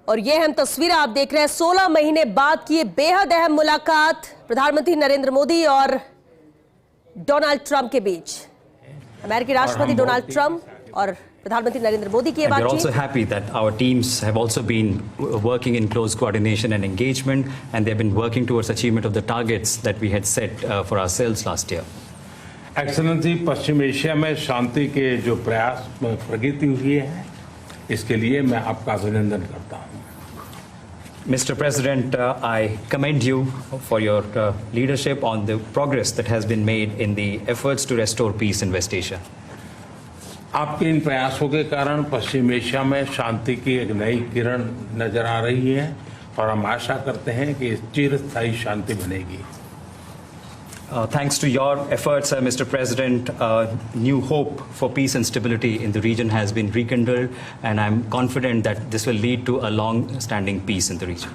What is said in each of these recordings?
और ये अहम तस्वीरें आप देख रहे हैं 16 महीने बाद की ये बेहद अहम मुलाकात प्रधानमंत्री नरेंद्र मोदी और डोनाल्ड ट्रंप के बीच। अमेरिकी राष्ट्रपति डोनाल्ड ट्रंप और प्रधानमंत्री नरेंद्र मोदी की बातचीत। We're also happy that our teams have also been working in close coordination and engagement, and they've been working towards achievement of the targets that we had set for ourselves last year. Excellency, Paschim Asia में शांति के जो प्रयास में प्रगति हुई है, इसके लिए मैं आपका अभिनंदन करता हूं। Mr. President, I commend you for your leadership on the progress that has been made in the efforts to restore peace in West Asia. आपके इन प्रयासों के कारण पश्चिम एशिया में शांति की एक नई किरण नजर आ रही है और हम आशा करते हैं कि चिरस्थायी शांति बनेगी। Thanks to your efforts, Mr. President, new hope for peace and stability in the region has been rekindled, and I'm confident that this will lead to a long-standing peace in the region.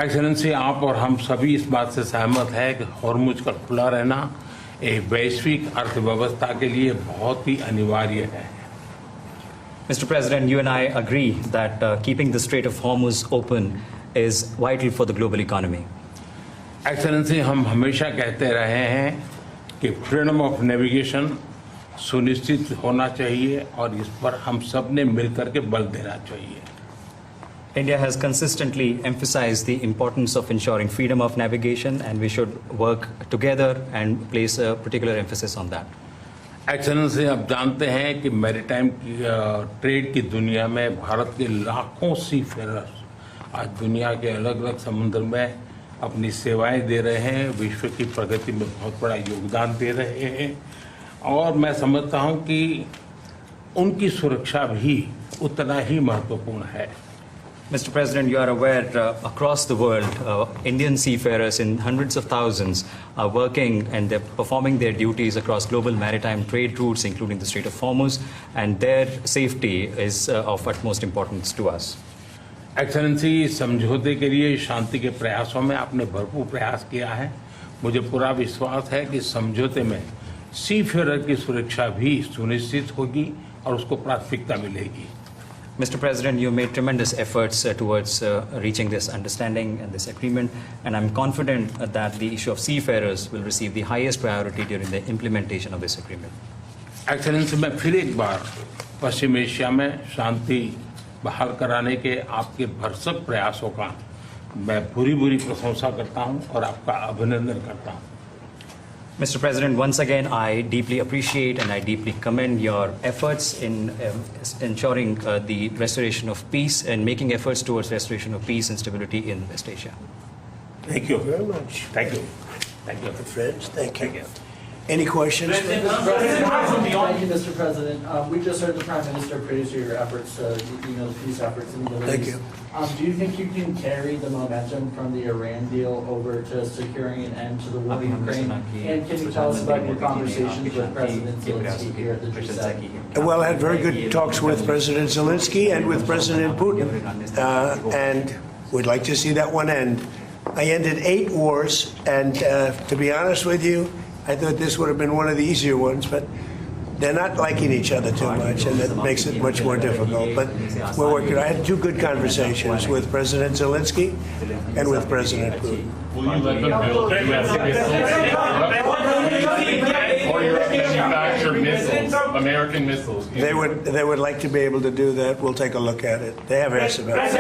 Excellency, आप और हम सभी इस बात से सहमत हैं कि हॉर्मुज का खुला रहना एक वैश्विक अर्थव्यवस्था के लिए बहुत ही अनिवार्य है। Mr. President, you and I agree that keeping the Strait of Hormuz open is vital for the global economy. Excellency, हम हमेशा कहते रहे हैं कि फ्रीडम ऑफ नेविगेशन सुनिश्चित होना चाहिए और इस पर हम सब ने मिलकर के बल देना चाहिए। India has consistently emphasized the importance of ensuring freedom of navigation, and we should work together and place a particular emphasis on that. Excellency, आप जानते हैं कि मैरीटाइम ट्रेड की दुनिया में भारत के लाखों सीफेरर्स आज दुनिया के अलग अलग समुद्र में अपनी सेवाएं दे रहे हैं, विश्व की प्रगति में बहुत बड़ा योगदान दे रहे हैं और मैं समझता हूं कि उनकी सुरक्षा भी उतना ही महत्वपूर्ण है। Mr. President, you are aware across the world, Indian seafarers in hundreds of thousands are working and they're performing their duties across global maritime trade routes, including the Strait of Hormuz, and their safety is of utmost importance to us. Excellency, समझौते के लिए शांति के प्रयासों में आपने भरपूर प्रयास किया है। मुझे पूरा विश्वास है कि समझौते में सीफेरर की सुरक्षा भी सुनिश्चित होगी और उसको प्राथमिकता मिलेगी। Mr. President, you made tremendous efforts towards reaching this understanding and this agreement, and I'm confident that the issue of seafarers will receive the highest priority during the implementation of this agreement. Excellency, मैं फिर एक बार पश्चिम Asia में शांति बहाल कराने के आपके भरसक प्रयासों का मैं पूरी प्रशंसा करता हूं और आपका अभिनंदन करता हूं। Mr. President, once again, I deeply appreciate and I deeply commend your efforts in ensuring the restoration of peace and making efforts towards restoration of peace and stability in West Asia. Thank you very much. Thank you. Thank you. Friends, thank you. Any questions? Thank you, Mr. President. We just heard the Prime Minister praise your efforts, the peace efforts in the Middle Thank East. you. Do you think you can carry the momentum from the Iran deal over to securing an end to the war in Ukraine? And can you tell us about your conversations with President Zelensky here at the G7? Well, I had very good talks with President Zelensky and with President Putin, and we'd like to see that one end. I ended 8 wars, and to be honest with you, I thought this would have been one of the easier ones, but they're not liking each other too much, and that makes it much more difficult. But we're working. I had 2 good conversations with President Zelensky and with President Putin. Will you let them build U.S. missiles or manufacture missiles, American missiles? They would like to be able to do that. We'll take a look at it. They have asked about it.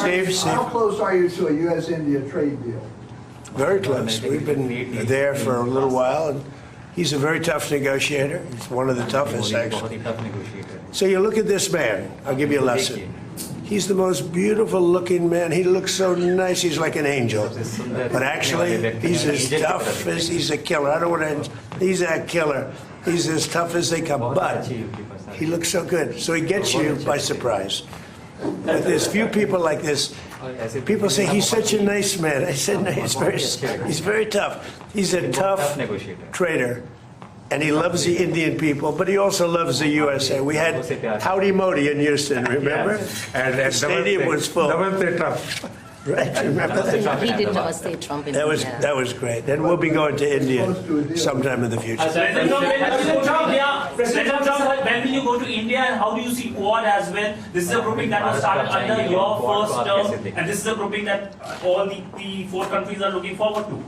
Steve. How close are you to a U.S.-India trade deal? Very close. We've been there for a little while, and he's a very tough negotiator. He's one of the toughest, actually. So you look at this man. I'll give you a lesson. He's the most beautiful-looking man. He looks so nice. He's like an angel. But actually, he's as tough as he's a killer. I don't want to. He's a killer. He's as tough as they come. But he looks so good. So he gets you by surprise. But there's few people like this. People say he's such a nice man. I said no, he's very tough. He's a tough trader, and he loves the Indian people, but he also loves the USA. We had Howdy Modi in Houston, remember? And the stadium was full. Right, remember that? He did say Trump in India. That was great. And we'll be going to India sometime in the future. President Trump, when will you go to India and how do you see Quad as well? This is a grouping that was started under your first term, and this is a grouping that all the four countries are looking forward to.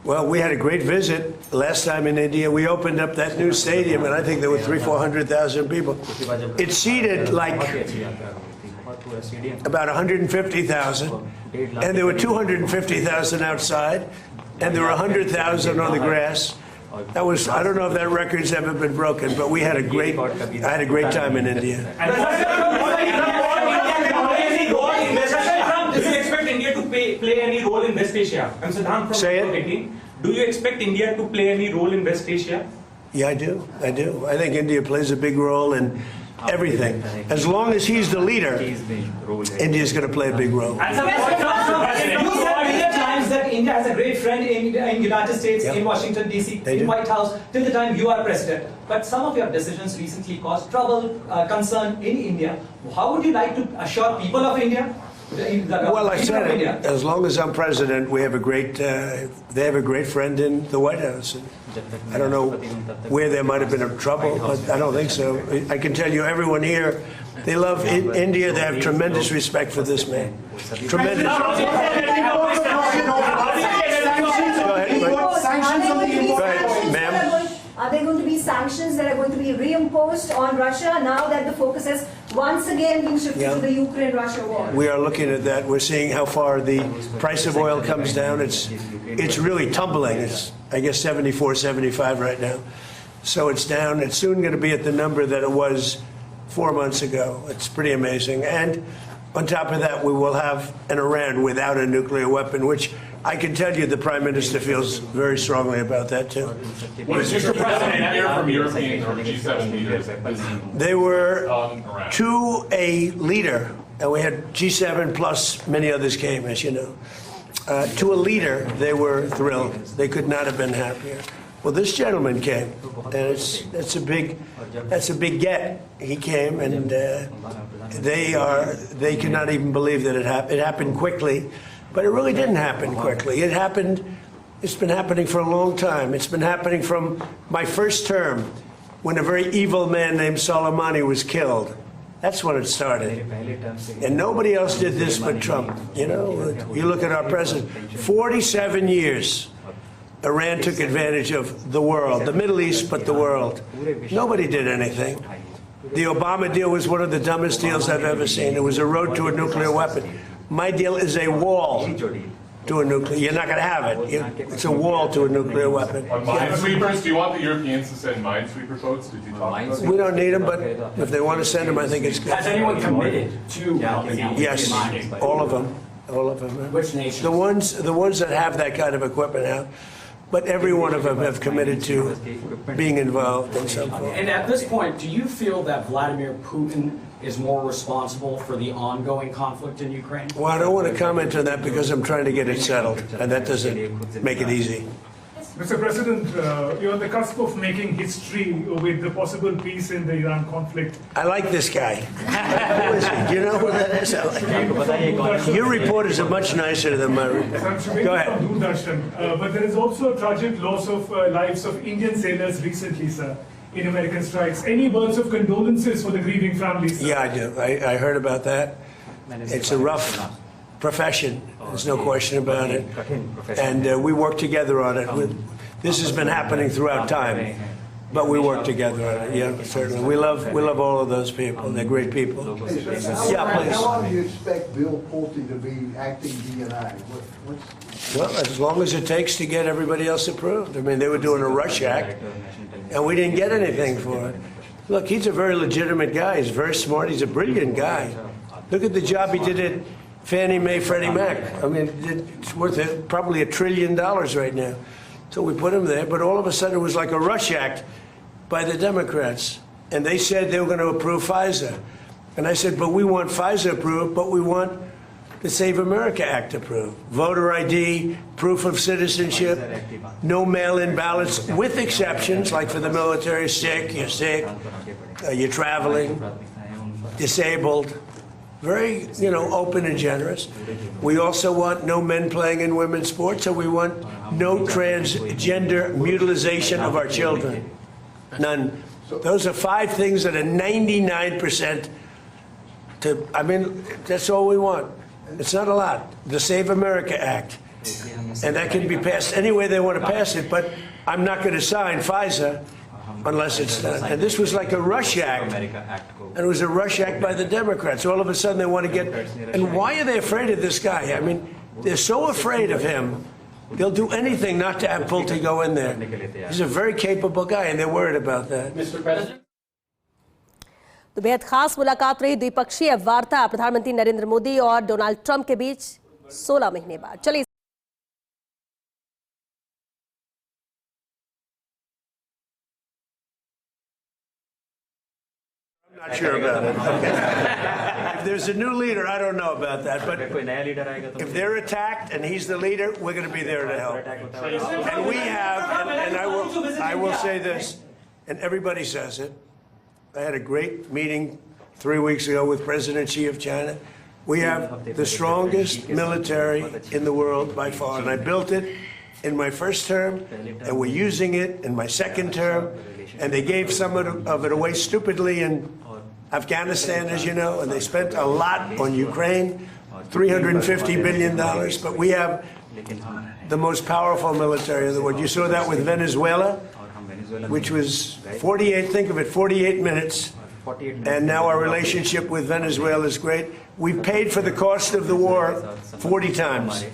Well, we had a great visit last time in India. We opened up that new stadium, and I think there were 400,000 people. It seated like about 150,000, and there were 250,000 outside, and there were 100,000 on the grass. That was, I don't know if that record's ever been broken, but I had a great time in India. Do you expect India to play any role in West Asia? I'm Siddhant from Say it. Do you expect India to play any role in West Asia? Yeah, I do. I think India plays a big role in everything. As long as he's the leader, India's going to play a big role. And you said many times that India has a great friend in United States, in Washington D.C., in White House, till the time you are president. But some of your decisions recently caused trouble, concern in India. How would you like to assure people of India? Well, I said it. As long as I'm president, we have a great. They have a great friend in the White House. I don't know where there might have been a trouble, but I don't think so. I can tell you, everyone here, they love India. They have tremendous respect for this man. Tremendous. Go ahead, ma'am. Are there going to be sanctions that are going to be reimposed on Russia now that the focus has once again been shifted to the Ukraine-Russia war? We are looking at that. We're seeing how far the price of oil comes down. It's really tumbling. It's, I guess, 74, 75 right now. So it's down. It's soon going to be at the number that it was 4 months ago. It's pretty amazing. And on top of that, we will have an Iran without a nuclear weapon, which I can tell you the Prime Minister feels very strongly about that, too. What did Mr. President hear from European or G7 leaders? They were to a leader, and we had G7 plus many others came, as you know. To a leader, they were thrilled. They could not have been happier. Well, this gentleman came, and that's a big get. He came, and they cannot even believe that it happened. It happened quickly. But it really didn't happen quickly. It's been happening for a long time. It's been happening from my first term, when a very evil man named Soleimani was killed. That's when it started. And nobody else did this but Trump. You know, you look at our president, 47 years, Iran took advantage of the world, the Middle East, but the world. Nobody did anything. The Obama deal was one of the dumbest deals I've ever seen. It was a road to a nuclear weapon. My deal is a wall to a nuclear. You're not going to have it. It's a wall to a nuclear weapon. On minesweepers, do you want the Europeans to send minesweeper boats? Did you talk about that? We don't need them, but if they want to send them, I think it's good. Has anyone committed to helping out? Yes, all of them. All of them. Which nations? The ones that have that kind of equipment out. But every one of them have committed to being involved in some form. And at this point, do you feel that Vladimir Putin is more responsible for the ongoing conflict in Ukraine? Well, I don't want to comment on that because I'm trying to get it settled, and that doesn't make it easy. Mr. President, you're on the cusp of making history with the possible peace in the Iran conflict. I like this guy. Who is he? Do you know who that is? Your reporters are much nicer than my reporters. Go ahead. But there is also a tragic loss of lives of Indian sailors recently, sir, in American strikes. Any words of condolences for the grieving families, sir? Yeah, I do. I heard about that. It's a rough profession. There's no question about it. And we work together on it. This has been happening throughout time, but we work together on it. Yeah, certainly. We love all of those people. They're great people. Yeah, please. How long do you expect Bill Pulte to be acting DNI? Well, as long as it takes to get everybody else approved. I mean, they were doing a rush act, and we didn't get anything for it. Look, he's a very legitimate guy. He's very smart. He's a brilliant guy. Look at the job he did at Fannie Mae, Freddie Mac. I mean, it's worth probably $1 trillion right now. So we put him there, but all of a sudden it was like a rush act by the Democrats. And they said they were going to approve FISA. And I said, but we want FISA approved, but we want the Save America Act approved. Voter ID, proof of citizenship, no mail-in ballots, with exceptions, like for the military, you're sick, you're traveling, disabled. very, open and generous. We also want no men playing in women's sports, and we want no transgender mutilization of our children. None. Those are 5 things that are 99% that's all we want. It's not a lot. The Save America Act. And that can be passed any way they want to pass it, but I'm not going to sign FISA unless it's done. And this was like a rush act. And it was a rush act by the Democrats. All of a sudden they want to get... And why are they afraid of this guy? I mean, they're so afraid of him, they'll do anything not to have Pulte go in there. He's a very capable guy, and they're worried about that. Mr. President. तो बेहद खास मुलाकात रही द्विपक्षीय वार्ता प्रधानमंत्री नरेंद्र मोदी और Donald Trump के बीच 16 महीने बाद। चलिए I'm not sure about it. If there's a new leader, I don't know about that. But if they're attacked and he's the leader, we're going to be there to help. And we have, and I will say this, and everybody says it. I had a great meeting 3 weeks ago with President Xi of China. We have the strongest military in the world by far, and I built it in my first term, and we're using it in my second term, and they gave some of it away stupidly in Afghanistan, as you know, and they spent a lot on Ukraine, $350 billion, but we have the most powerful military in the world. You saw that with Venezuela, which was 48 minutes, and now our relationship with Venezuela is great. We paid for the cost of the war 40 times,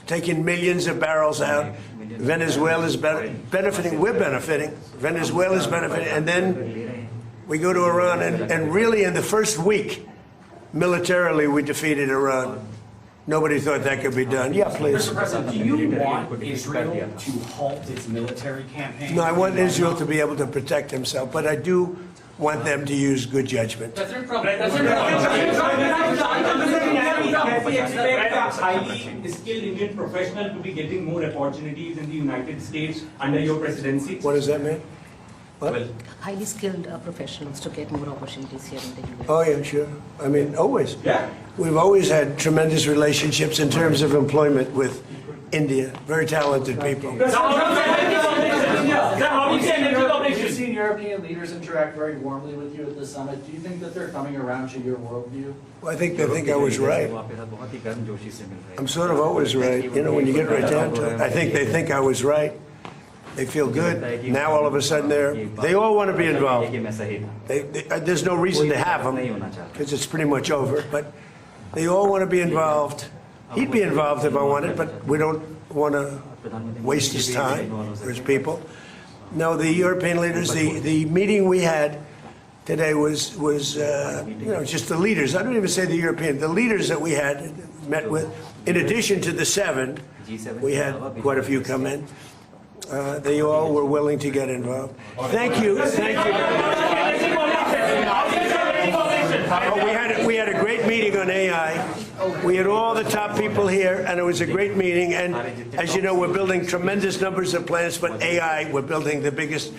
taking millions of barrels out. Venezuela's benefiting, we're benefiting, Venezuela's benefiting, and then we go to Iran, and really in the first week, militarily, we defeated Iran. Nobody thought that could be done. Yeah, please. Mr. President, do you want Israel to halt its military campaign? No, I want Israel to be able to protect himself, but I do want them to use good judgment. President Trump, can we expect a highly skilled Indian professional to be getting more opportunities in the United States under your presidency? What does that mean? What? Well, highly skilled professionals to get more opportunities here in the U.S. Oh, yeah, sure. I mean, always. Yeah. We've always had tremendous relationships in terms of employment with India. Very talented people. We've seen European leaders interact very warmly with you at the summit. Do you think that they're coming around to your worldview? Well, I think they think I was right. I'm sort of always right. You know, when you get right down to it, I think they think I was right. They feel good. Now all of a sudden they all want to be involved. There's no reason to have them because it's pretty much over, but they all want to be involved. He'd be involved if I wanted, but we don't want to waste his time or his people. No, the European leaders, the meeting we had today was just the leaders. I don't even say the European, the leaders that we had met with. In addition to the 7, we had quite a few come in. They all were willing to get involved. Thank you. Thank you. We had a great meeting on AI. We had all the top people here, and it was a great meeting. And as you know, we're building tremendous numbers of plants, but AI, we're building the biggest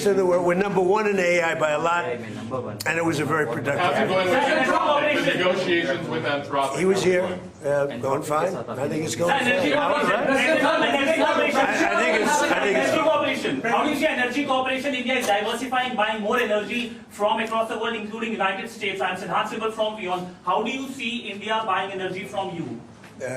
in the world. We're #1 in AI by a lot, and it was a very productive. How's it going with negotiations with Anthropic? He was here, going fine. I think it's going fine. How do you see energy cooperation? India is diversifying, buying more energy from across the world, including United States, and enhanceable from beyond. How do you see India buying energy from you?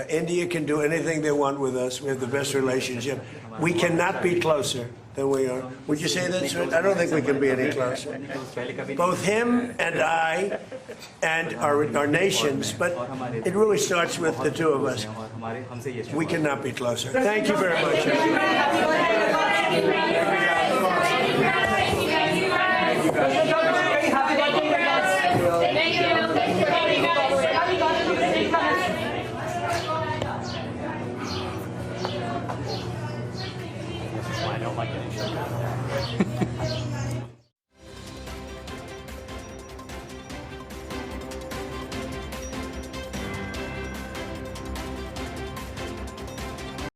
India can do anything they want with us. We have the best relationship. We cannot be closer than we are. Would you say that, sir? I don't think we can be any closer. Both him and I and our nations, but it really starts with the two of us. We cannot be closer. Thank you very much.